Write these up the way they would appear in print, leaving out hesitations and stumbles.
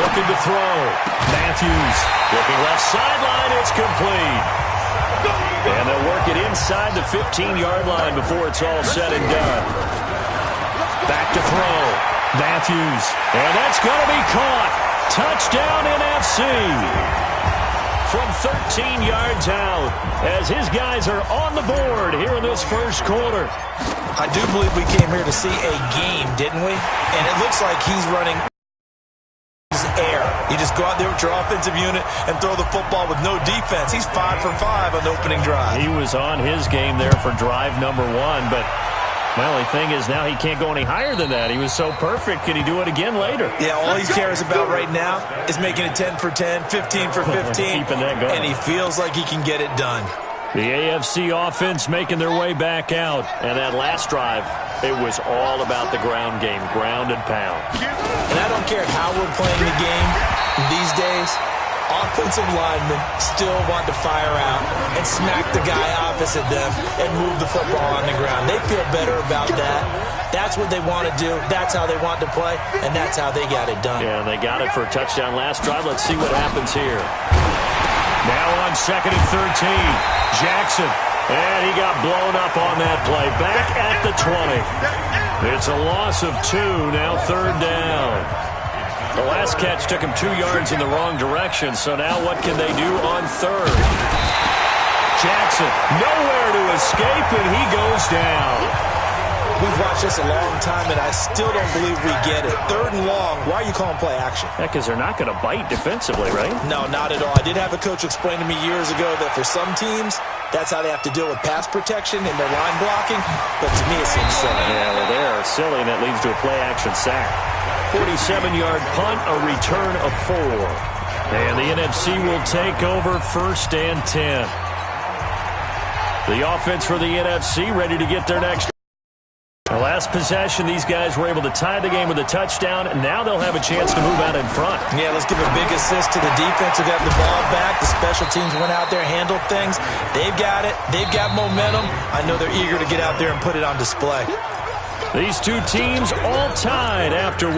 Looking to throw. Matthews looking left sideline. It's complete. And they'll work it inside the 15-yard line before it's all said and done. Back to throw. Matthews. And that's going to be caught. Touchdown NFC. From 13 yards out as his guys are on the board here in this first quarter. I do believe we came here to see a game, didn't we? And it looks like he's running his air. You just go out there with your offensive unit and throw the football with no defense. He's 5 for 5 on the opening drive. He was on his game there for drive number 1, but my only thing is now he can't go any higher than that. He was so perfect. Can he do it again later? Yeah, all he cares about right now is making it 10 for 10, 15 for 15. Keeping that going. And he feels like he can get it done. The AFC offense making their way back out. And that last drive, it was all about the ground game, ground and pound. And I don't care how we're playing the game these days, offensive linemen still want to fire out and smack the guy opposite them and move the football on the ground. They feel better about that. That's what they want to do. That's how they want to play, and that's how they got it done. Yeah, and they got it for a touchdown last drive. Let's see what happens here. Now on 2nd and 13, Jackson. And he got blown up on that play. Back at the 20. It's a loss of 2, now 3rd down. The last catch took him 2 yards in the wrong direction, so now what can they do on 3rd? Jackson, nowhere to escape, and he goes down. We've watched this a long time, and I still don't believe we get it. 3rd and long, why are you calling play action? Yeah, because they're not going to bite defensively, right? No, not at all. I did have a coach explain to me years ago that for some teams, that's how they have to deal with pass protection and their line blocking, but to me it seems silly. Yeah, well, they're silly, and that leads to a play-action sack. 47-yard punt, a return of 4. And the NFC will take over 1st and 10. The offense for the NFC ready to get their next. The last possession, these guys were able to tie the game with a touchdown, and now they'll have a chance to move out in front. Yeah, let's give a big assist to the defense who got the ball back. The special teams went out there, handled things. They've got it. They've got momentum. I know they're eager to get out there and put it on display. These two teams all tied after 1.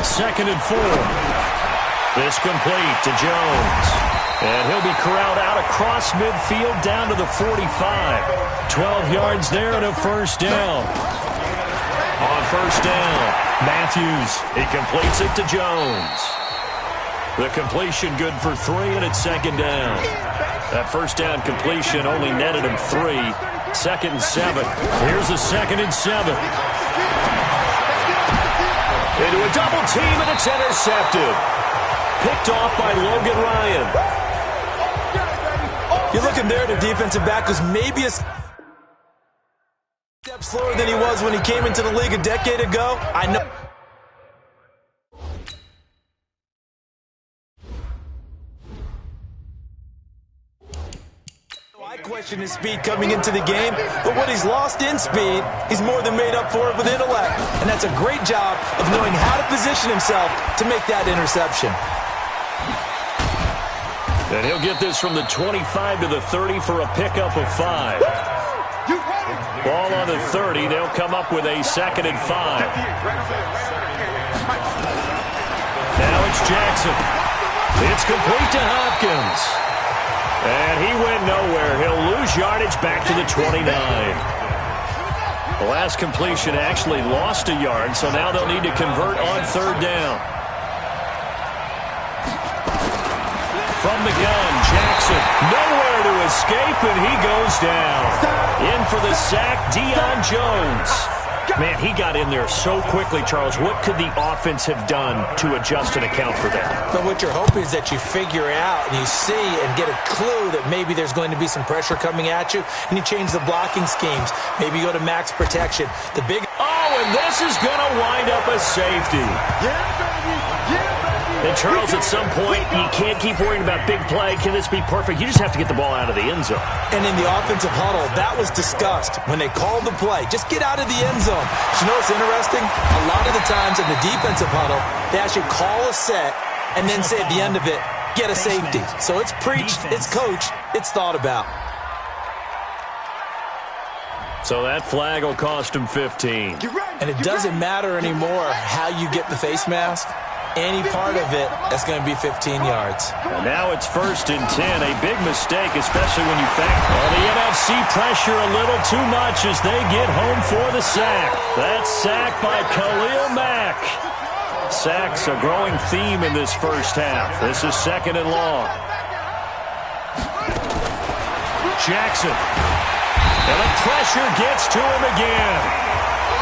Second and 4. This complete to Jones. And he'll be corralled out across midfield down to the 45. 12 yards there and a 1st down. On 1st down, Matthews. He completes it to Jones. The completion good for 3, and it's 2nd down. That 1st down completion only netted him 3. 2nd and 7. Here's a 2nd and 7. Into a double team, and it's intercepted. Picked off by Logan Ryan. You're looking there, the defensive back was maybe a step slower than he was when he came into the league a decade ago. I know. I question his speed coming into the game, but what he's lost in speed, he's more than made up for it with intellect. And that's a great job of knowing how to position himself to make that interception. And he'll get this from the 25 to the 30 for a pickup of 5. Ball on the 30. They'll come up with a 2nd and 5. Now it's Jackson. It's complete to Hopkins. And he went nowhere. He'll lose yardage back to the 29. The last completion actually lost a yard, so now they'll need to convert on 3rd down. From the gun, Jackson, nowhere to escape, and he goes down. In for the sack, Deion Jones. Man, he got in there so quickly, Charles. What could the offense have done to adjust and account for that? But what you're hoping is that you figure out and you see and get a clue that maybe there's going to be some pressure coming at you, and you change the blocking schemes. Maybe you go to max protection. The big... Oh, and this is going to wind up a safety. Yeah, baby. Yeah, baby. And, Charles, at some point, you can't keep worrying about big play. Can this be perfect? You just have to get the ball out of the end zone. And in the offensive huddle, that was discussed when they called the play. Just get out of the end zone. But you know what's interesting? A lot of the times in the defensive huddle, they actually call a set and then say at the end of it, get a safety. So it's preached, it's coached, it's thought about. So that flag will cost him 15. And it doesn't matter anymore how you get the face mask. Any part of it, that's going to be 15 yards. And now it's 1st and 10. A big mistake, especially when you factor the NFC pressure a little too much as they get home for the sack. That's sacked by Khalil Mack. Sacks a growing theme in this first half. This is 2nd and long. Jackson. And the pressure gets to him again.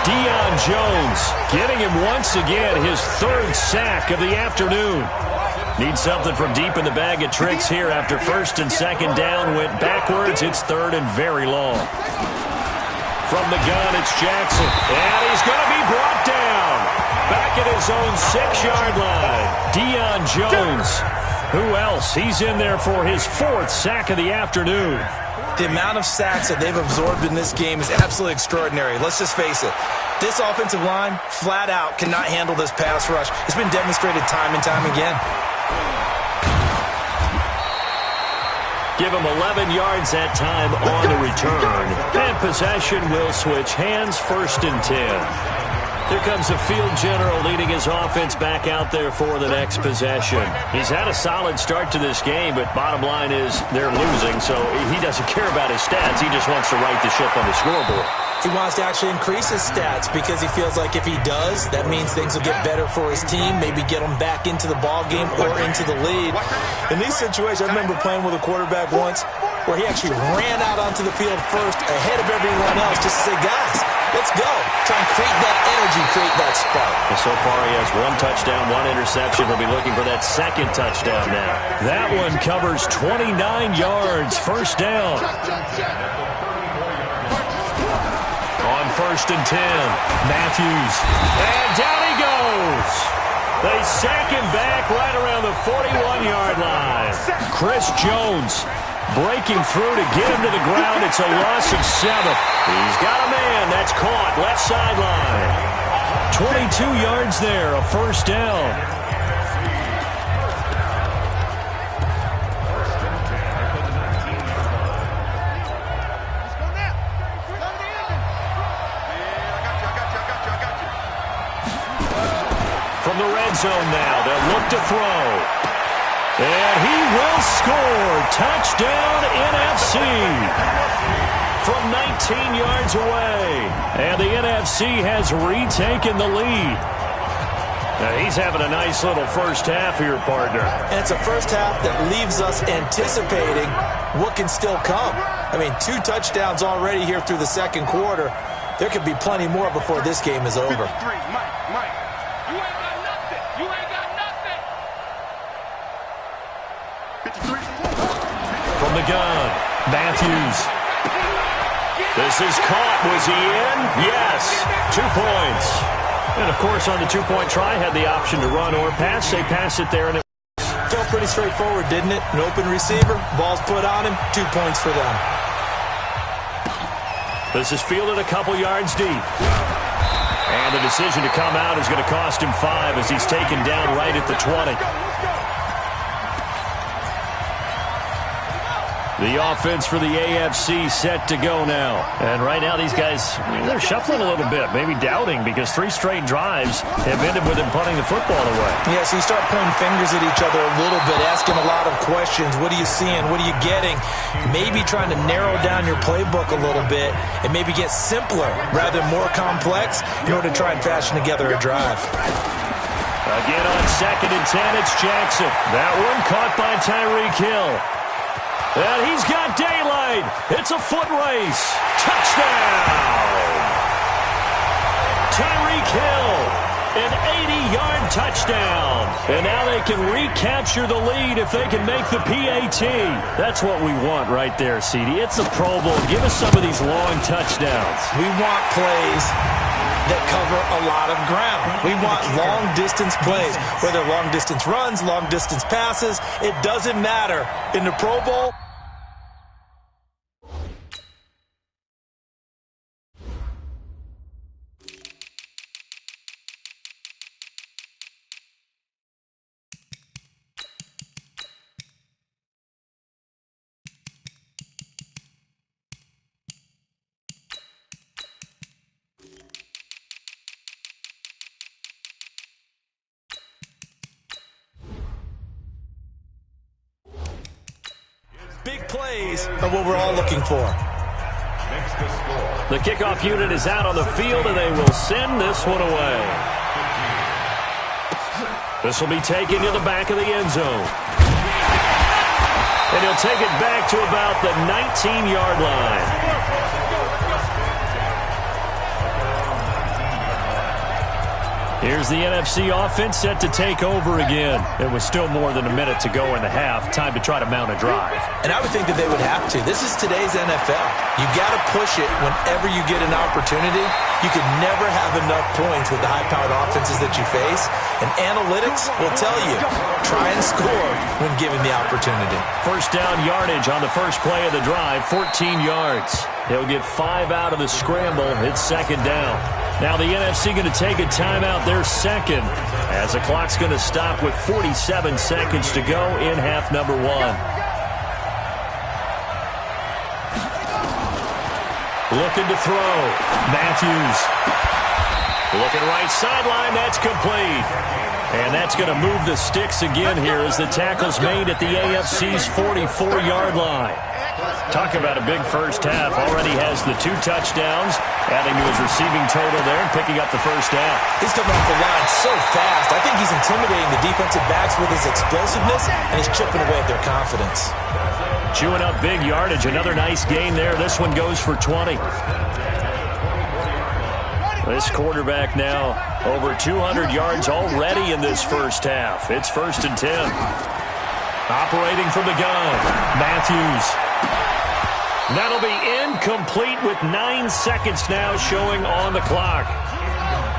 Deion Jones getting him once again his 3rd sack of the afternoon. Needs something from deep in the bag of tricks here after 1st and 2nd down went backwards. It's 3rd and very long. From the gun, it's Jackson. And he's going to be brought down. Back at his own 6-yard line. Deion Jones. Who else? He's in there for his 4th sack of the afternoon. The amount of sacks that they've absorbed in this game is absolutely extraordinary. Let's just face it. This offensive line, flat out, cannot handle this pass rush. It's been demonstrated time and time again. Give him 11 yards that time on the return. And possession will switch hands, 1st and 10. Here comes the field general leading his offense back out there for the next possession. He's had a solid start to this game, but bottom line is they're losing, so he doesn't care about his stats. He just wants to right the ship on the scoreboard. He wants to actually increase his stats because he feels like if he does, that means things will get better for his team, maybe get him back into the ball game or into the lead. In these situations, I remember playing with a quarterback once where he actually ran out onto the field first ahead of everyone else just to say, guys, let's go. Try and create that energy, create that spark. And so far, he has 1 touchdown, 1 interception. He'll be looking for that 2nd touchdown now. That one covers 29 yards, 1st down. On 1st and 10, Matthews. And down he goes. They sack him back right around the 41-yard line. Chris Jones breaking through to get him to the ground. It's a loss of 7. He's got a man. That's caught. Left sideline. 22 yards there, a 1st down. From the red zone now, they'll look to throw. And he will score. Touchdown, NFC. From 19 yards away. And the NFC has retaken the lead. Now he's having a nice little first half here, partner. And it's a first half that leaves us anticipating what can still come. I mean, 2 touchdowns already here through the 2nd quarter. There could be plenty more before this game is over. Mike. You ain't got nothing. You ain't got nothing. 53. From the gun, Matthews. This is caught. Was he in? Yes. 2 points. And, of course, on the 2-point try, had the option to run or pass. They pass it there, and it Felt pretty straightforward, didn't it? An open receiver, ball's put on him, 2 points for them. This is fielded a couple yards deep. And the decision to come out is going to cost him 5 as he's taken down right at the 20. The offense for the AFC set to go now. And right now these guys, they're shuffling a little bit, maybe doubting because 3 straight drives have ended with him punting the football away. Yeah, so you start pointing fingers at each other a little bit, asking a lot of questions. What are you seeing? What are you getting? Maybe trying to narrow down your playbook a little bit and maybe get simpler rather than more complex in order to try and fashion together a drive. Again on 2nd and 10, it's Jackson. That one caught by Tyreek Hill. And he's got daylight. It's a foot race. Touchdown! Tyreek Hill, an 80-yard touchdown. And now they can recapture the lead if they can make the PAT. That's what we want right there, CD. It's a Pro Bowl. Give us some of these long touchdowns. We want plays that cover a lot of ground. We want long-distance plays, whether long-distance runs, long-distance passes. It doesn't matter. In the Pro Bowl, Big plays are what we're all looking for. The kickoff unit is out on the field, and they will send this one away. This will be taken to the back of the end zone. And he'll take it back to about the 19-yard line. Here's the NFC offense set to take over again. It was still more than a minute to go in the half. Time to try to mount a drive. And I would think that they would have to. This is today's NFL. You got to push it whenever you get an opportunity. You could never have enough points with the high-powered offenses that you face. And analytics will tell you, try and score when given the opportunity. First down yardage on the first play of the drive, 14 yards. He'll get 5 out of the scramble. It's second down. Now the NFC going to take a timeout, their second, as the clock's going to stop with 47 seconds to go in half number 1. Looking to throw. Matthews. Looking right sideline. That's complete. And that's going to move the sticks again here as the tackle's made at the AFC's 44-yard line. Talk about a big first half. Already has the 2 touchdowns, adding to his receiving total there and picking up the first down. He's coming off the line so fast. I think he's intimidating the defensive backs with his explosiveness, and he's chipping away at their confidence. Chewing up big yardage. Another nice gain there. This one goes for 20. This quarterback now over 200 yards already in this first half. It's 1st and 10. Operating from the gun, Matthews. That'll be incomplete with 9 seconds now showing on the clock.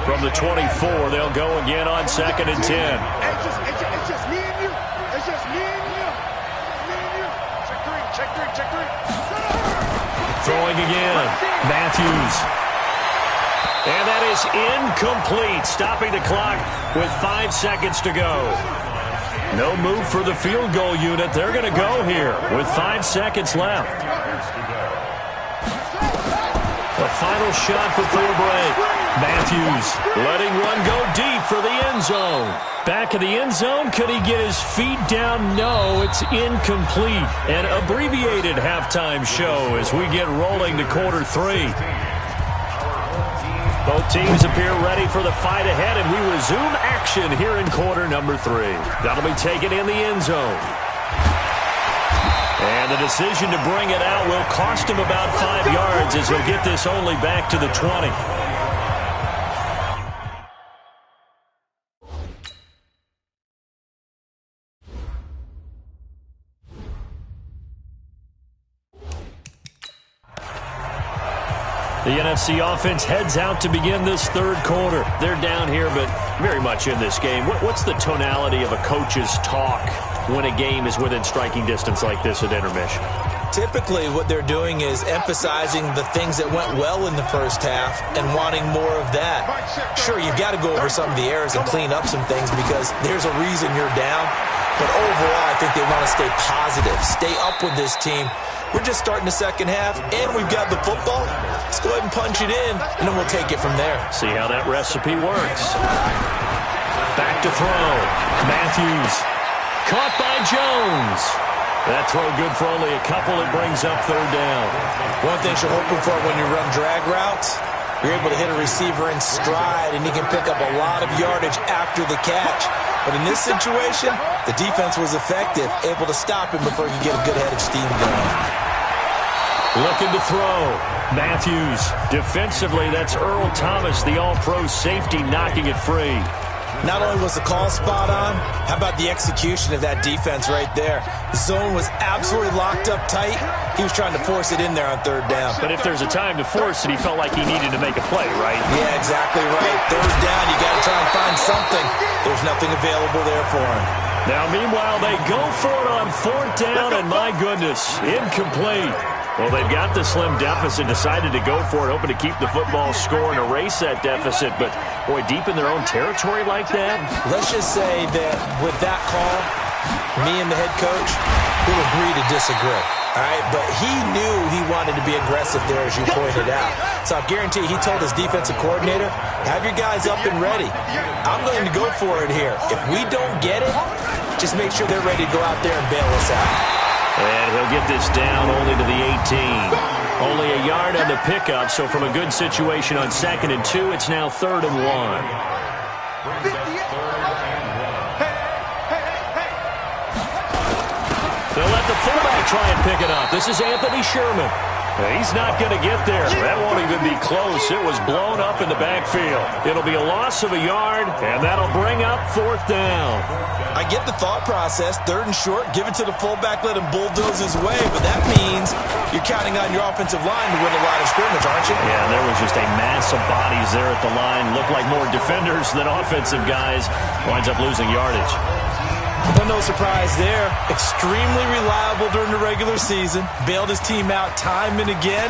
From the 24, they'll go again on 2nd and 10. It's just me and you. It's just me and you. Me and you. Check three. Throwing again, Matthews. And that is incomplete, stopping the clock with 5 seconds to go. No move for the field goal unit. They're going to go here with 5 seconds left. The final shot before break. Matthews letting one go deep for the end zone. Back of the end zone. Could he get his feet down? No, it's incomplete. An abbreviated halftime show as we get rolling to quarter 3. Both teams appear ready for the fight ahead, and we resume action here in quarter number 3. That'll be taken in the end zone. And the decision to bring it out will cost him about 5 yards as he'll get this only back to the 20. The NFC offense heads out to begin this third quarter. They're down here, but very much in this game. What's the tonality of a coach's talk when a game is within striking distance like this at intermission? Typically, what they're doing is emphasizing the things that went well in the first half and wanting more of that. Sure, you've got to go over some of the errors and clean up some things because there's a reason you're down. But overall, I think they want to stay positive, stay up with this team. We're just starting the second half, and we've got the football. Let's go ahead and punch it in, and then we'll take it from there. See how that recipe works. Back to throw. Matthews. Caught by Jones. That throw good for only a couple. It brings up third down. One thing you're hoping for when you run drag routes, you're able to hit a receiver in stride, and he can pick up a lot of yardage after the catch. But in this situation, the defense was effective, able to stop him before he could get a good head of steam going. Looking to throw. Matthews. Defensively, that's Earl Thomas, the all-pro safety, knocking it free. Not only was the call spot on, how about the execution of that defense right there? The zone was absolutely locked up tight. He was trying to force it in there on third down. But if there's a time to force it, he felt like he needed to make a play, right? Yeah, exactly right. Third down, you got to try and find something. There's nothing available there for him. Now, meanwhile, they go for it on fourth down, and my goodness, incomplete. Well, they've got the slim deficit, decided to go for it, hoping to keep the football score and erase that deficit. But, boy, deep in their own territory like that? Let's just say that with that call, me and the head coach will agree to disagree. All right, but he knew he wanted to be aggressive there, as you pointed out. So I guarantee he told his defensive coordinator, have your guys up and ready. I'm going to go for it here. If we don't get it, just make sure they're ready to go out there and bail us out. And he'll get this down only to the 18. Only a yard on the pickup, so from a good situation on 2nd and 2, it's now 3rd and 1. They'll let the fullback try and pick it up. This is Anthony Sherman. He's not going to get there. That won't even be close. It was blown up in the backfield. It'll be a loss of a yard, and that'll bring up 4th down. I get the thought process. 3rd and short, give it to the fullback, let him bulldoze his way. But that means you're counting on your offensive line to win a line of scrimmage, aren't you? Yeah, there was just a mass of bodies there at the line. Looked like more defenders than offensive guys. Winds up losing yardage. Well, no surprise there. Extremely reliable during the regular season. Bailed his team out time and again.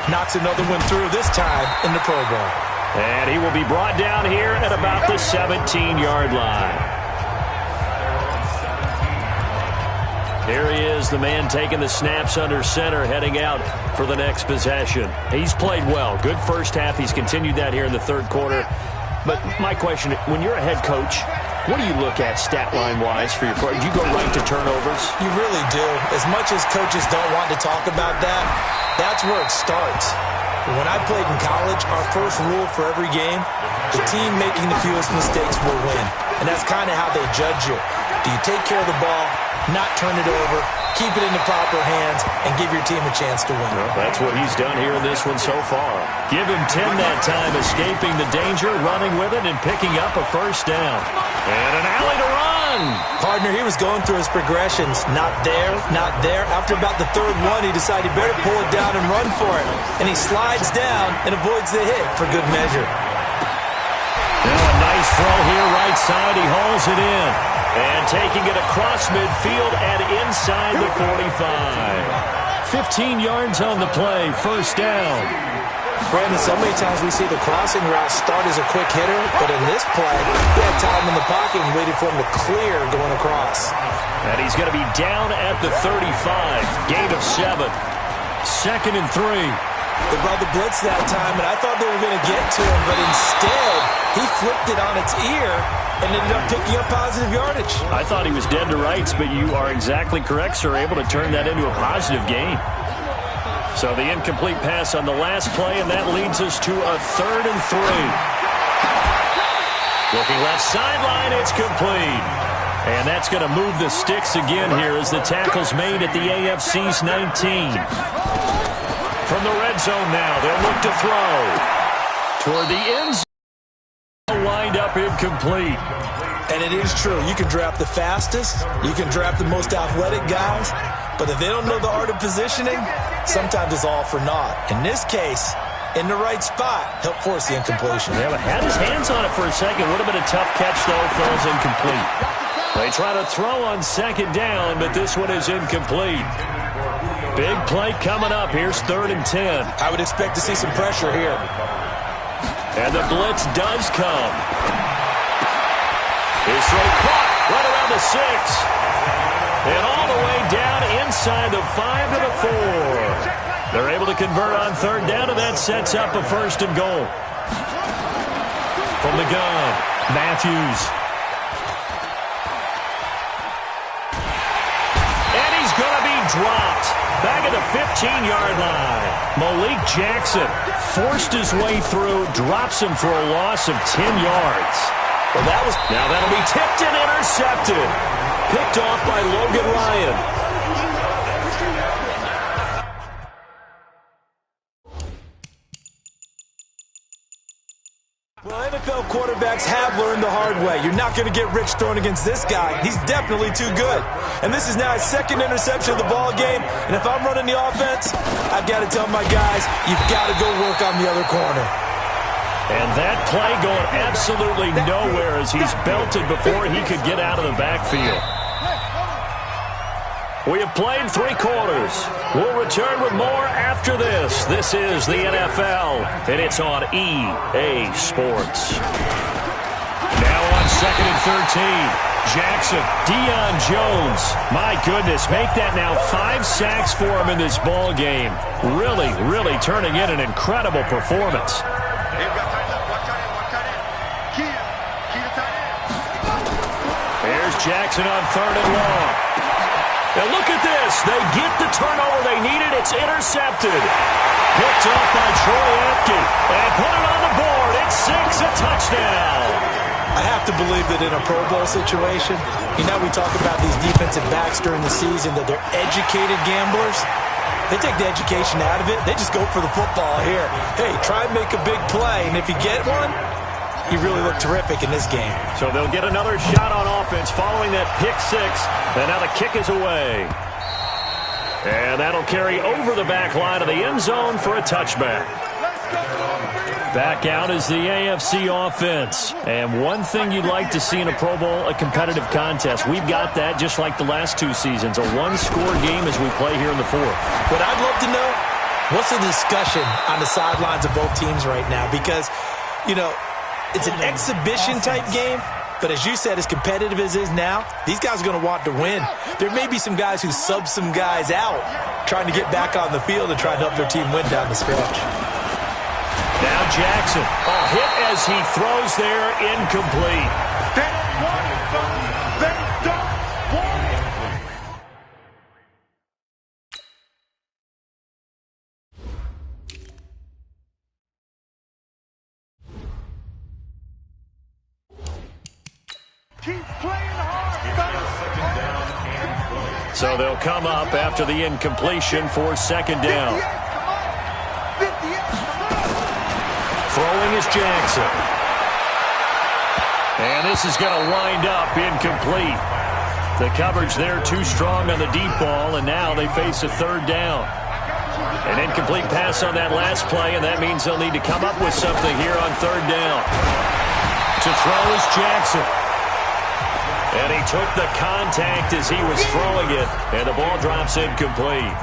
Knocks another one through, this time in the Pro Bowl. And he will be brought down here at about the 17-yard line. Here he is, the man taking the snaps under center, heading out for the next possession. He's played well. Good first half. He's continued that here in the 3rd quarter. But my question, when you're a head coach, what do you look at stat line-wise for your quarterback? Do you go right to turnovers? You really do. As much as coaches don't want to talk about that, that's where it starts. When I played in college, our first rule for every game, the team making the fewest mistakes will win. And that's kind of how they judge you. Do you take care of the ball, not turn it over, keep it in the proper hands, and give your team a chance to win? Well, that's what he's done here in this one so far. Give him 10 that time, escaping the danger, running with it, and picking up a 1st down. And an alley to run. Partner, he was going through his progressions. Not there, not there. After about the 3rd one, he decided he better pull it down and run for it. And he slides down and avoids the hit for good measure. Now a nice throw here, right side. He hauls it in. And taking it across midfield and inside the 45. 15 yards on the play, 1st down. Brandon, so many times we see the crossing route start as a quick hitter, but in this play, he had time in the pocket and waited for him to clear going across. And he's going to be down at the 35. Gain of 7. 2nd and 3. They brought the blitz that time, and I thought they were going to get to him, but instead, he flipped it on its ear and ended up picking up positive yardage. I thought he was dead to rights, but you are exactly correct, sir. Able to turn that into a positive gain. So the incomplete pass on the last play, and that leads us to a 3rd and 3. Looking left sideline, it's complete. And that's going to move the sticks again here as the tackle's made at the AFC's 19. From the red zone now, they'll look to throw. Toward the end zone, wind up incomplete. And it is true. You can draft the fastest. You can draft the most athletic guys. But if they don't know the art of positioning, sometimes it's all for naught. In this case, in the right spot, help force the incompletion. Yeah, but had his hands on it for a second. Would have been a tough catch, though. Falls incomplete. They try to throw on 2nd down, but this one is incomplete. Big play coming up. Here's 3rd and 10. I would expect to see some pressure here. And the blitz does come. His throw caught right around the 6. And all the way down inside the 5 to the 4. They're able to convert on 3rd down, and that sets up a 1st and goal. From the gun, Matthews. And he's going to be dropped. Back at the 15-yard line. Malik Jackson forced his way through, drops him for a loss of 10 yards. Well, now that'll be tipped and intercepted. Picked off by Logan Ryan. Well, NFL quarterbacks have learned the hard way. You're not going to get rich throwing against this guy. He's definitely too good. And this is now his 2nd interception of the ball game. And if I'm running the offense, I've got to tell my guys, you've got to go work on the other corner. And that play going absolutely nowhere as he's belted before he could get out of the backfield. We have played 3 quarters. We'll return with more after this. This is the NFL, and it's on EA Sports. Now on 2nd and 13. Jackson, Deion Jones. My goodness, make that now 5 sacks for him in this ball game. Really, really turning in an incredible performance. There's Jackson on 3rd and long. And look at this. They get the turnover they needed. It's intercepted. Picked off by Troy Apke. And put it on the board. It's 6, a touchdown. I have to believe that in a Pro Bowl situation, you know, we talk about these defensive backs during the season, that they're educated gamblers. They take the education out of it. They just go for the football here. Hey, try and make a big play, and if you get one, he really looked terrific in this game. So they'll get another shot on offense following that pick 6, and now the kick is away. And that'll carry over the back line of the end zone for a touchback. Back out is the AFC offense. And one thing you'd like to see in a Pro Bowl, a competitive contest. We've got that just like the last 2 seasons, a one-score game as we play here in the 4th. What I'd love to know, what's the discussion on the sidelines of both teams right now? Because, you know, it's an exhibition-type game, but as you said, as competitive as it is now, these guys are going to want to win. There may be some guys who sub some guys out trying to get back on the field and try to help their team win down the stretch. Now Jackson, a hit as he throws there, incomplete. They don't want it, son. They don't want it. Keep playing hard, fellas. So they'll come up after the incompletion for second down. 58. Throwing is Jackson. And this is going to wind up incomplete. The coverage there too strong on the deep ball, and now they face a third down. An incomplete pass on that last play, and that means they'll need to come up with something here on third down. To throw is Jackson. And he took the contact as he was throwing it, and the ball drops incomplete.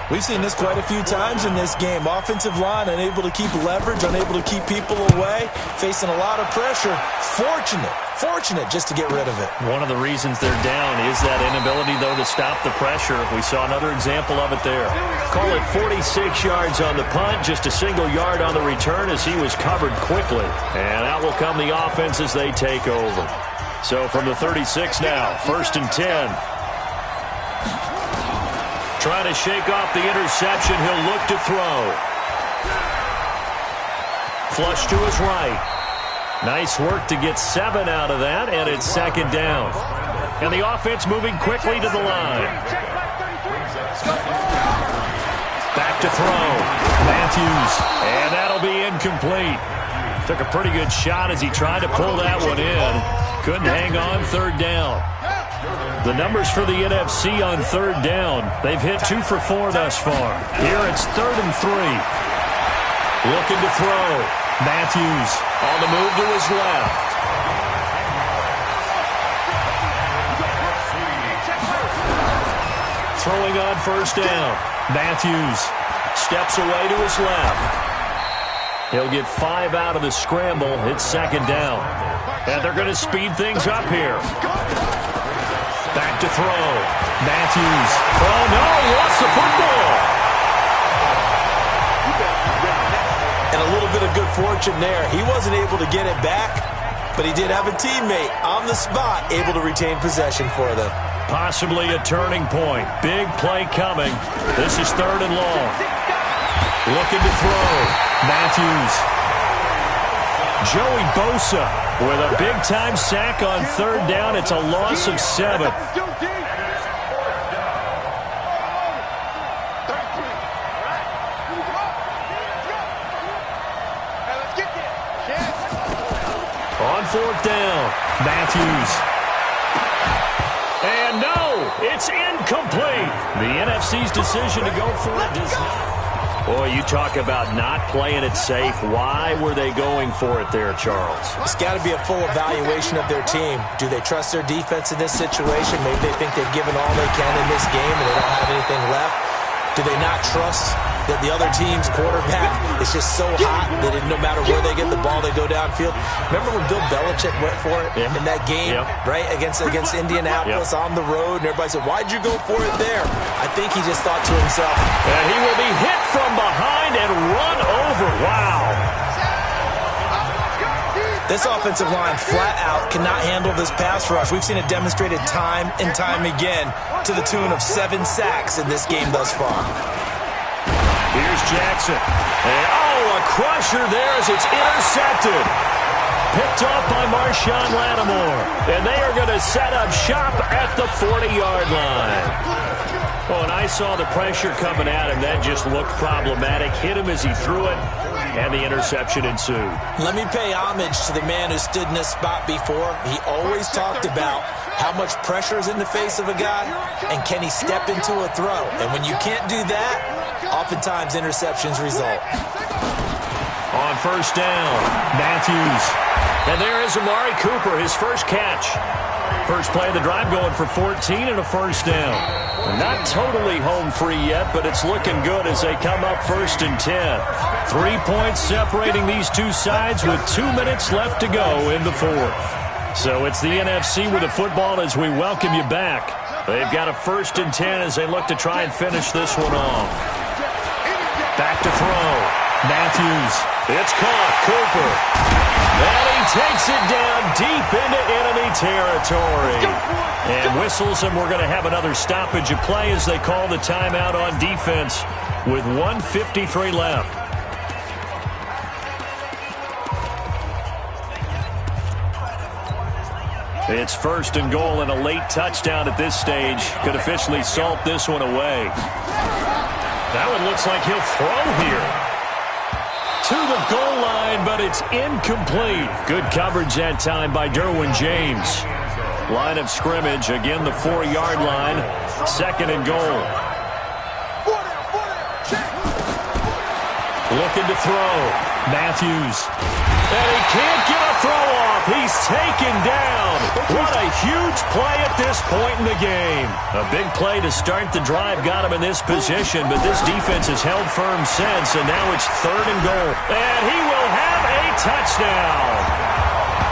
We've seen this quite a few times in this game. Offensive line unable to keep leverage, unable to keep people away, facing a lot of pressure. Fortunate just to get rid of it. One of the reasons they're down is that inability, though, to stop the pressure. We saw another example of it there. Call it 46 yards on the punt, just a single yard on the return as he was covered quickly. And out will come the offense as they take over. So from the 36 now, 1st and 10. Trying to shake off the interception. He'll look to throw. Flush to his right. Nice work to get 7 out of that, and it's second down. And the offense moving quickly to the line. Back to throw. Matthews. And that'll be incomplete. Took a pretty good shot as he tried to pull that one in. Couldn't hang on, third down. The numbers for the NFC on third down. They've hit 2 for 4 thus far. Here it's 3rd and 3. Looking to throw. Matthews on the move to his left. Throwing on first down. Matthews steps away to his left. He'll get 5 out of the scramble. It's second down. And they're going to speed things up here. Back to throw. Matthews. Oh, no, lost the football. And a little bit of good fortune there. He wasn't able to get it back, but he did have a teammate on the spot able to retain possession for them. Possibly a turning point. Big play coming. This is 3rd and long. Looking to throw. Matthews. Joey Bosa with a big-time sack on third down. It's a loss of 7. On fourth down, Matthews. And no, it's incomplete. The NFC's decision to go for it does not. Boy, you talk about not playing it safe. Why were they going for it there, Charles? It's got to be a full evaluation of their team. Do they trust their defense in this situation? Maybe they think they've given all they can in this game and they don't have anything left. Do they not trust that the other team's quarterback is just so hot that no matter where they get the ball, they go downfield? Remember when Bill Belichick went for it in that game, right, against Indianapolis on the road, and everybody said, why'd you go for it there? I think he just thought to himself, and he will be hit from behind and run over. Wow. This offensive line flat out cannot handle this pass rush. We've seen it demonstrated time and time again to the tune of 7 sacks in this game thus far. Here's Jackson. And, a crusher there as it's intercepted. Picked off by Marshawn Lattimore. And they are going to set up shop at the 40-yard line. Oh, and I saw the pressure coming at him. That just looked problematic. Hit him as he threw it, and the interception ensued. Let me pay homage to the man who stood in this spot before. He always talked about how much pressure is in the face of a guy, and can he step into a throw. And when you can't do that, oftentimes interceptions result. On first down, Matthews. And there is Amari Cooper, his first catch. First play of the drive going for 14 and a first down. Not totally home free yet, but it's looking good as they come up first and 10. 3 points separating these two sides with 2 minutes left to go in the fourth. So it's the NFC with the football as we welcome you back. They've got a first and 10 as they look to try and finish this one off. Back to throw. Matthews. It's caught. Cooper. And he takes it down deep into enemy territory. And whistles, and we're going to have another stoppage of play as they call the timeout on defense with 1:53 left. It's first and goal, and a late touchdown at this stage could officially salt this one away. That one looks like he'll throw here. To the goal line, but it's incomplete. Good coverage that time by Derwin James. Line of scrimmage, again the 4-yard line. Second and goal. Looking to throw. Matthews. And he can't get a throw off. He's taken down. What a huge play at this point in the game. A big play to start the drive got him in this position, but this defense has held firm since, and now it's third and goal. And he will have a touchdown.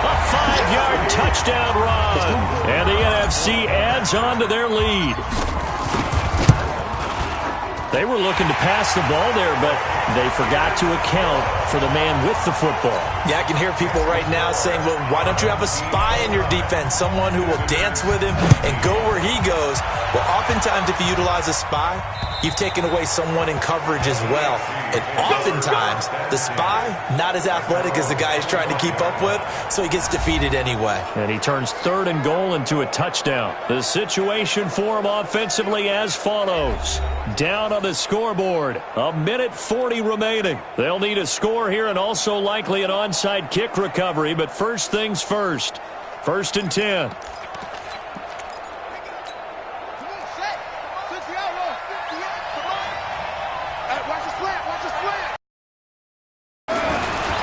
A 5-yard touchdown run. And the NFC adds on to their lead. They were looking to pass the ball there, but they forgot to account for the man with the football. Yeah, I can hear people right now saying, well, why don't you have a spy in your defense, someone who will dance with him and go where he goes? Well, oftentimes if you utilize a spy, you've taken away someone in coverage as well. And oftentimes, the spy, not as athletic as the guy he's trying to keep up with, so he gets defeated anyway. And he turns third and goal into a touchdown. The situation for him offensively as follows. Down on the scoreboard, 1:40 remaining. They'll need a score here and also likely an onside kick recovery, but first things first. First and 10.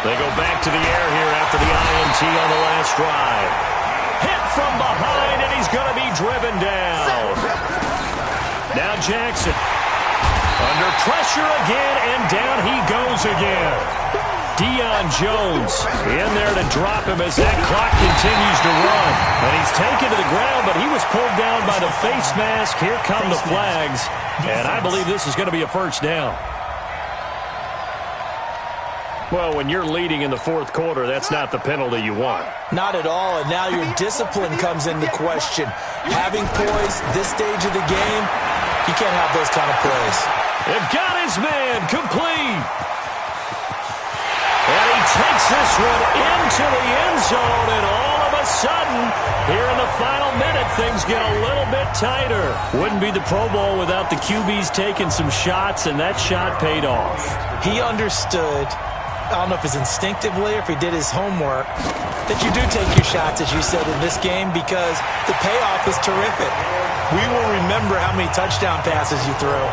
They go back to the air here after the INT on the last drive. Hit from behind, and he's going to be driven down. Now Jackson. Under pressure again, and down he goes again. Deion Jones in there to drop him as that clock continues to run. And he's taken to the ground, but he was pulled down by the face mask. Here come the flags, and I believe this is going to be a first down. Well, when you're leading in the fourth quarter, that's not the penalty you want. Not at all, and now your discipline comes into question. Having poise this stage of the game, you can't have those kind of plays. They've got his man complete. And he takes this one into the end zone, and all of a sudden, here in the final minute, things get a little bit tighter. Wouldn't be the Pro Bowl without the QBs taking some shots, and that shot paid off. He understood, I don't know if it's instinctively or if he did his homework, that you do take your shots, as you said, in this game because the payoff is terrific. We will remember how many touchdown passes you throw.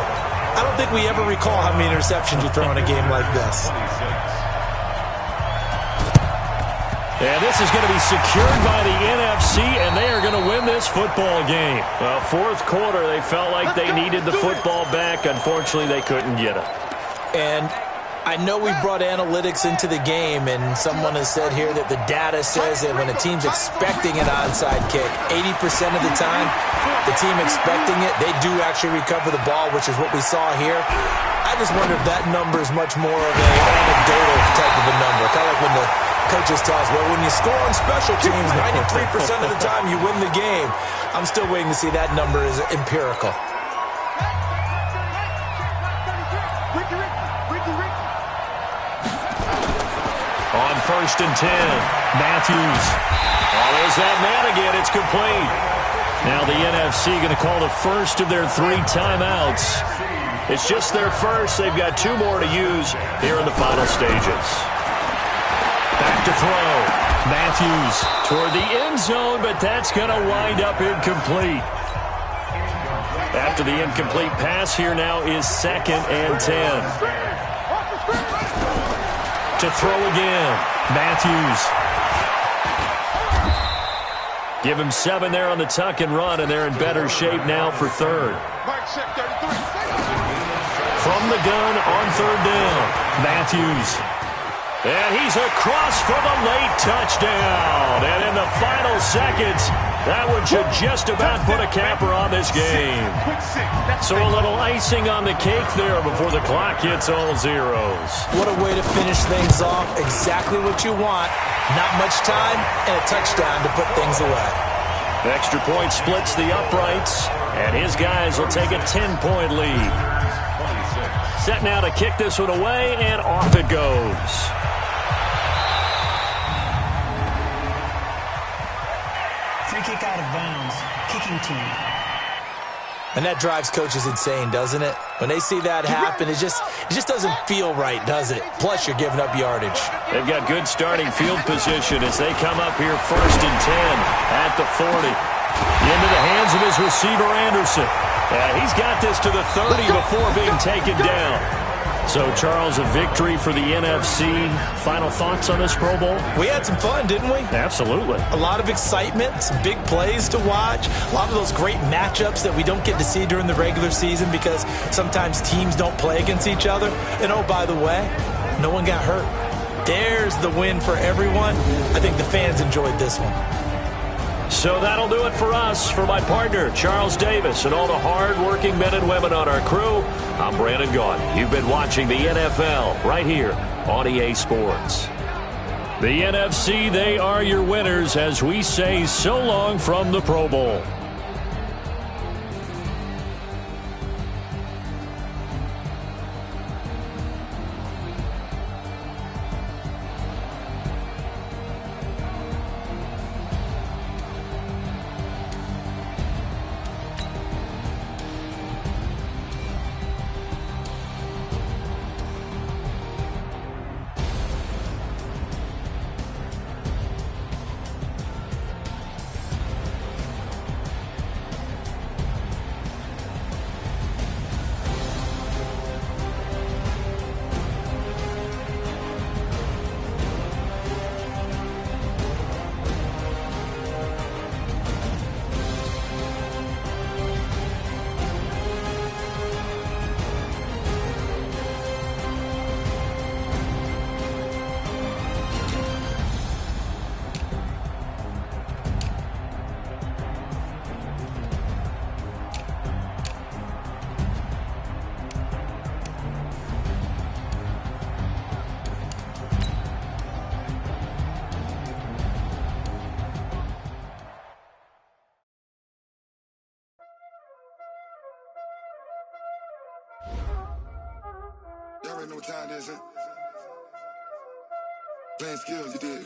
I don't think we ever recall how many interceptions you throw in a game like this. And this is going to be secured by the NFC, and they are going to win this football game. Well, fourth quarter, they felt like they needed the football back. Unfortunately, they couldn't get it. And I know we brought analytics into the game, and someone has said here that the data says that when a team's expecting an onside kick, 80% of the time, the team expecting it, they do actually recover the ball, which is what we saw here. I just wonder if that number is much more of an anecdotal type of a number, kind of like when the coaches tell us, well, when you score on special teams, 93% of the time you win the game. I'm still waiting to see that number is empirical. On 1st and 10, Matthews. Oh, there's that man again. It's complete. Now the NFC going to call the first of their 3 timeouts. It's just their first. They've got 2 more to use here in the final stages. Back to throw. Matthews toward the end zone, but that's going to wind up incomplete. After the incomplete pass, here now is 2nd and 10. To throw again, Matthews. Give him 7 there on the tuck and run, and they're in better shape now for 3rd. From the gun on 3rd down, Matthews. And he's across for the late touchdown. And in the final seconds, that one should just about put a capper on this game. So a little icing on the cake there before the clock hits all zeros. What a way to finish things off. Exactly what you want. Not much time and a touchdown to put things away. Extra point splits the uprights, and his guys will take a 10-point lead. Set now to kick this one away, and off it goes. Free kick out of bounds. Kicking team. And that drives coaches insane, doesn't it? When they see that happen, it just doesn't feel right, does it? Plus, you're giving up yardage. They've got good starting field position as they come up here 1st and 10 at the 40. Into the hands of his receiver, Anderson. He's got this to the 30 before being taken down. So, Charles, a victory for the NFC. Final thoughts on this Pro Bowl? We had some fun, didn't we? Absolutely. A lot of excitement, some big plays to watch, a lot of those great matchups that we don't get to see during the regular season because sometimes teams don't play against each other. And, oh, by the way, no one got hurt. There's the win for everyone. I think the fans enjoyed this one. So that'll do it for us. For my partner, Charles Davis, and all the hard-working men and women on our crew, I'm Brandon Gaudin. You've been watching the NFL right here on EA Sports. The NFC, they are your winners as we say so long from the Pro Bowl. Y'all already know what time it is, huh? Playing skills, you did.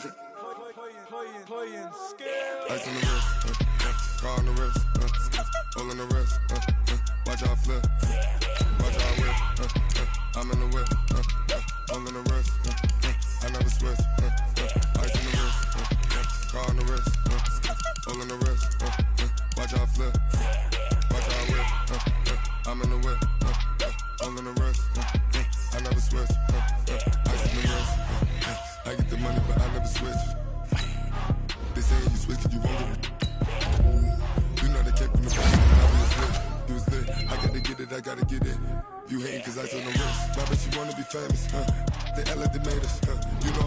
Playing skills. Ice on the wrist, car on the wrist, hole in the wrist, watch out flip, watch out whip, I'm in the whip, hole in the wrist, I never switch, ice on the wrist, car on the wrist, hole in the wrist, watch out flip, watch out whip, I'm in the whip, hole in the wrist, I never switch, ice on the wrist, I get the money but I never switch. They say you switch cause you won't get it. You know they came from the back, now we was lit. You was lit, I gotta get it, I gotta get it. You hating cause I on the wrist. My bitch, you wanna be famous, They act like they made us, You know